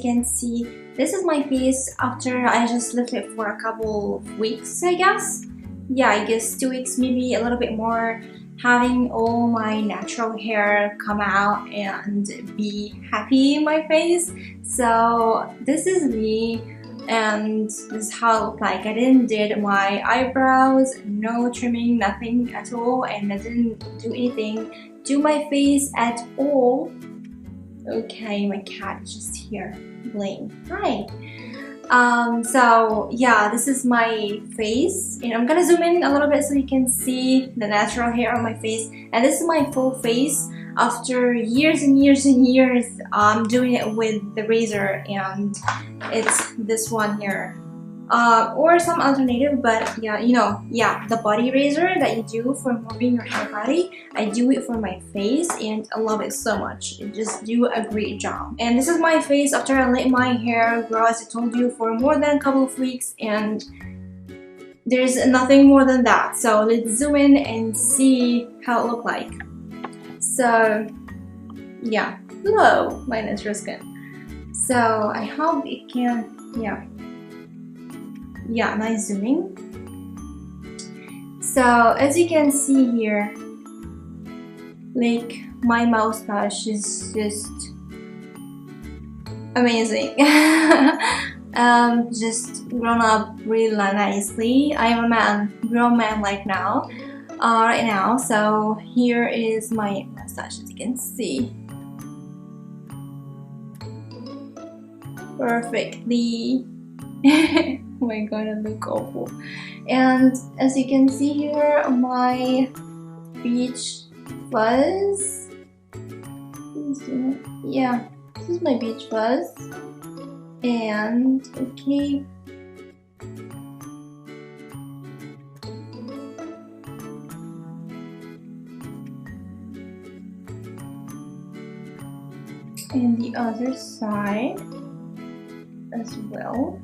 you can see, this is my face after I just left it for a couple of weeks, I guess. Yeah, I guess 2 weeks, maybe a little bit more, having all my natural hair come out and be happy in my face. So this is me, and this is how it looked like. I didn't did my eyebrows, no trimming, nothing at all, and I didn't do anything to my face at all. Okay, my cat is just here playing. Hi. So yeah, this is my face, and I'm gonna zoom in a little bit so you can see the natural hair on my face. And this is my full face after years and years and years doing it with the razor, and it's this one here, or some alternative, but yeah, you know, yeah, the body razor that you do for moving your hair body. I do it for my face, and I love it so much. It just do a great job. And this is my face after I let my hair grow, as I told you, for more than a couple of weeks, and there's nothing more than that. So let's zoom in and see how it look like. So yeah, hello, my natural skin. So I hope it can, yeah, nice zooming. So as you can see here, like my mustache is just amazing. Just grown up really nicely. I am a man, grown man right now. So here is my mustache, as you can see, perfectly. Oh my god, I look awful. And as you can see here, my beach fuzz. Yeah, this is my beach fuzz. And okay, and the other side as well.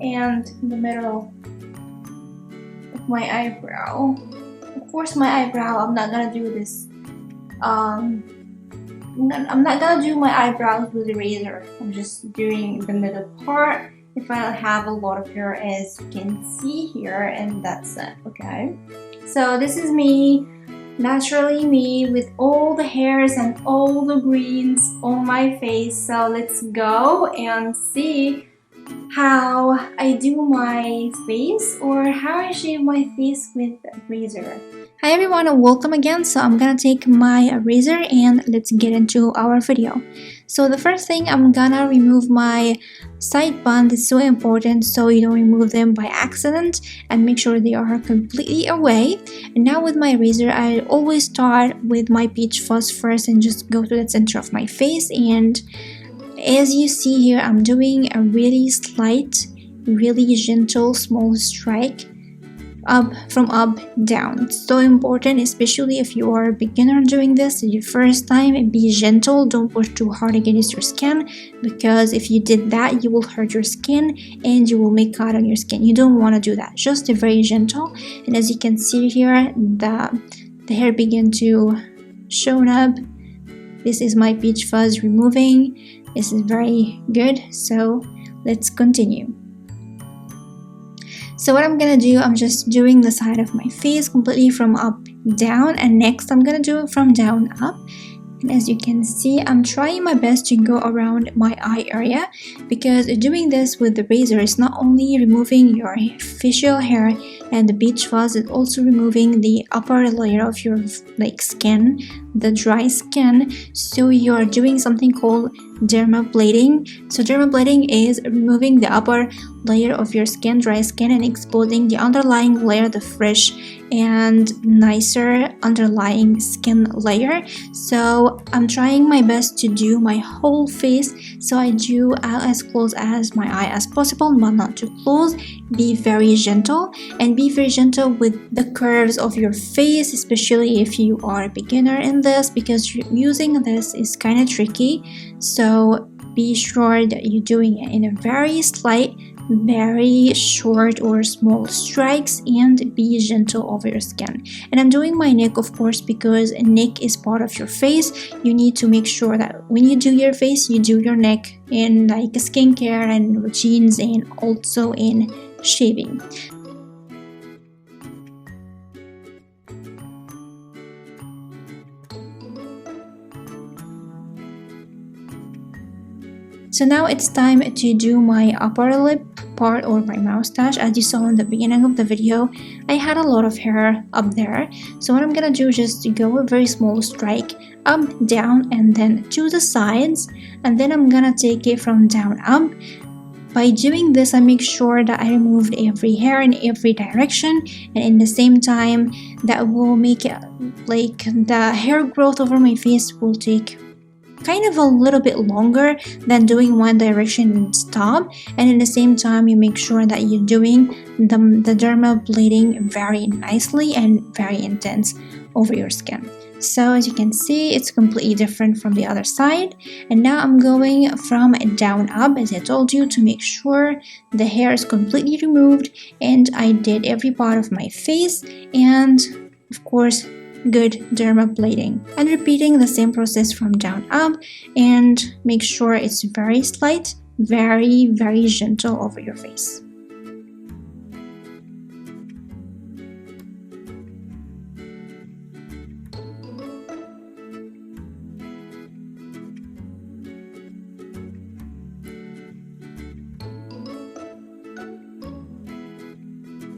And the middle of my eyebrow. Of course, my eyebrow, I'm not gonna do this. I'm not gonna do my eyebrows with a razor. I'm just doing the middle part. If I have a lot of hair, as you can see here, and that's it. Okay. So this is me, naturally me, with all the hairs and all the greens on my face. So let's go and see how I do my face, or how I shave my face with a razor. Hi everyone, and welcome again. So I'm gonna take my razor and let's get into our video. So the first thing, I'm gonna remove my side bun. It's so important so you don't remove them by accident, and make sure they are completely away. And now with my razor, I always start with my peach fuzz first and just go to the center of my face. And as you see here, I'm doing a really slight, really gentle small strike from up down. It's so important, especially if you are a beginner doing this your first time. Be gentle, don't push too hard against your skin, because if you did that, you will hurt your skin and you will make cut on your skin. You don't want to do that. Just very gentle. And as you can see here, the hair begin to show up. This is my peach fuzz removing. This is very good, so let's continue. So what I'm gonna do, I'm just doing the side of my face completely from up down, and next I'm gonna do it from down up. And as you can see, I'm trying my best to go around my eye area, because doing this with the razor is not only removing your facial hair and the beach fuzz, it's also removing the upper layer of your skin, the dry skin. So you're doing something called dermablading. So dermablading is removing the upper layer of your skin, dry skin, and exposing the underlying layer, the fresh and nicer underlying skin layer. So I'm trying my best to do my whole face, so I do as close as my eye as possible, but not too close. Be very gentle, and be very gentle with the curves of your face, especially if you are a beginner in this, because using this is kind of tricky. So be sure that you're doing it in a very slight, very short or small strikes and be gentle over your skin. And I'm doing my neck, of course, because neck is part of your face. You need to make sure that when you do your face, you do your neck in like skincare and routines and also in shaving. So now it's time to do my upper lip part or my mustache. As you saw in the beginning of the video, I had a lot of hair up there. So what I'm gonna do is just go a very small strike up, down, and then to the sides. And then I'm gonna take it from down up. By doing this, I make sure that I removed every hair in every direction, and in the same time that will make it like the hair growth over my face will take kind of a little bit longer than doing one direction and stop. And at the same time, you make sure that you're doing the dermaplaning very nicely and very intense over your skin. So as you can see, it's completely different from the other side. And now I'm going from down up, as I told you, to make sure the hair is completely removed and I did every part of my face, and of course good dermaplaning, and repeating the same process from down up, and make sure it's very slight, very gentle over your face.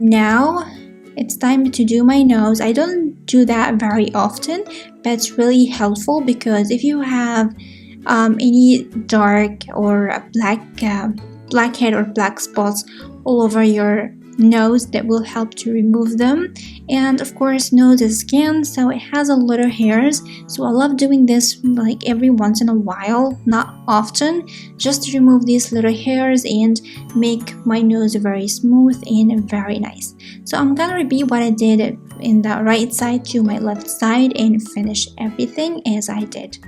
Now it's time to do my nose. I don't do that very often, but it's really helpful because if you have any dark or blackhead or black spots all over your nose, that will help to remove them. And of course, nose is skin, so it has a lot of hairs, so I love doing this like every once in a while, not often, just to remove these little hairs and make my nose very smooth and very nice. So I'm gonna repeat what I did in the right side to my left side and finish everything as I did.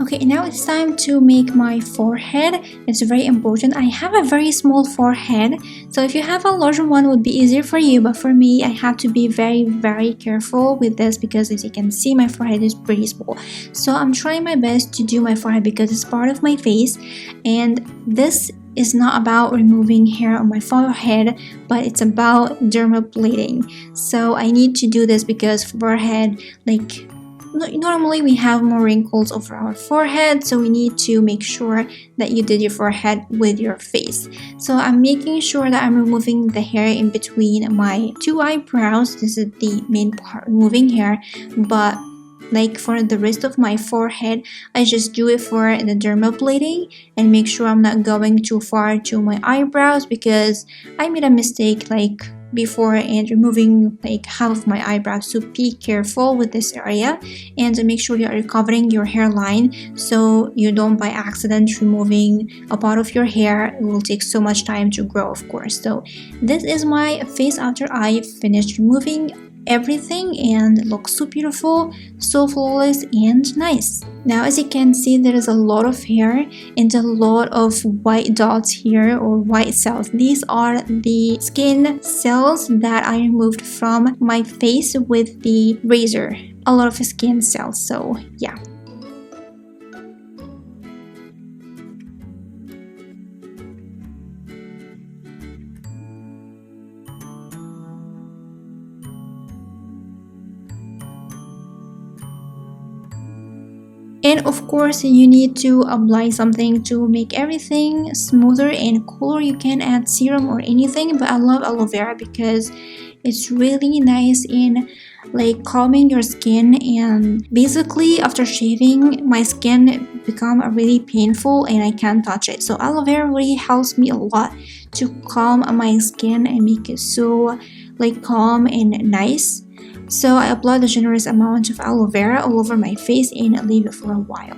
Okay, now it's time to make my forehead. It's very important. I have a very small forehead, so if you have a larger one, it would be easier for you, but for me, I have to be very careful with this because as you can see, my forehead is pretty small. So I'm trying my best to do my forehead because it's part of my face, and this is not about removing hair on my forehead, but it's about dermaplaning. So I need to do this because forehead, like, normally we have more wrinkles over our forehead, so we need to make sure that you did your forehead with your face. So I'm making sure that I'm removing the hair in between my two eyebrows. This is the main part, removing hair, but like for the rest of my forehead, I just do it for the dermaplaning and make sure I'm not going too far to my eyebrows because I made a mistake like before and removing like half of my eyebrows. So be careful with this area and make sure you are covering your hairline so you don't by accident removing a part of your hair. It will take so much time to grow, of course. So this is my face after I finished removing everything and looks so beautiful, so flawless and nice. Now as you can see, there is a lot of hair and a lot of white dots here, or white cells. These are the skin cells that I removed from my face with the razor. A lot of skin cells, so yeah. And of course, you need to apply something to make everything smoother and cooler. You can add serum or anything, but I love aloe vera because it's really nice in like calming your skin. And basically after shaving, my skin become really painful and I can't touch it. So aloe vera really helps me a lot to calm my skin and make it so like calm and nice. So I applied a generous amount of aloe vera all over my face and leave it for a while.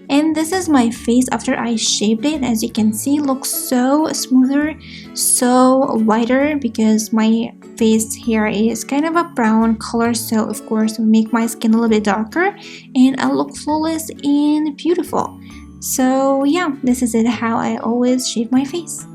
And this is my face after I shaved it. As you can see, looks so smoother, so lighter, because my face hair is kind of a brown color, so of course it will make my skin a little bit darker and I look flawless and beautiful. So yeah, this is it how I always shave my face.